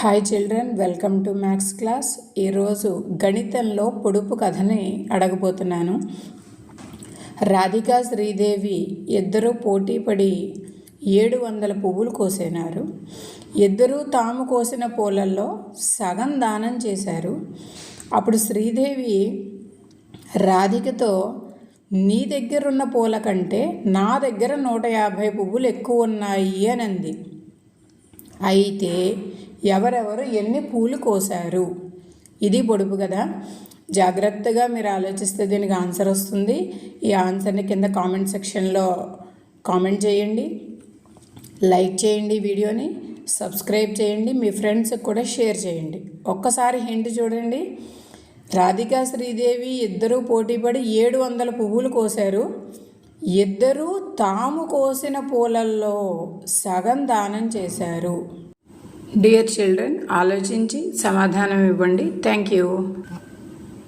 Hi children, welcome to maths class. ఈరోజు గణితంలో పొడుపు కథని అడగబోతున్నాను. రాధిక శ్రీదేవి ఇద్దరూ పోటీపడి 700 పువ్వులు కోసేనారు. ఇద్దరూ తాము కోసిన పూలల్లో సగం దానం చేశారు. అప్పుడు శ్రీదేవి రాధికతో, నీ దగ్గరున్న పూల కంటే నా దగ్గర 150 పువ్వులు ఎక్కువ ఉన్నాయి అని అంది. అయితే ఎవరెవరు ఎన్ని పూలు కోసారు? ఇది పొడుపు కదా. జాగ్రత్తగా మీరు ఆలోచిస్తే దీనికి ఆన్సర్ వస్తుంది. ఈ ఆన్సర్ని కింద కామెంట్ సెక్షన్లో కామెంట్ చేయండి, లైక్ చేయండి, వీడియోని సబ్స్క్రైబ్ చేయండి, మీ ఫ్రెండ్స్కి కూడా షేర్ చేయండి. ఒక్కసారి హింట్ చూడండి. రాధిక శ్రీదేవి ఇద్దరూ పోటీపడి 700 పువ్వులు కోసారు. ఇద్దరూ తాము కోసిన పూలల్లో సగం దానం చేశారు. డియర్ చిల్డ్రన్, ఆలోచించి సమాధానం ఇవ్వండి. Thank you.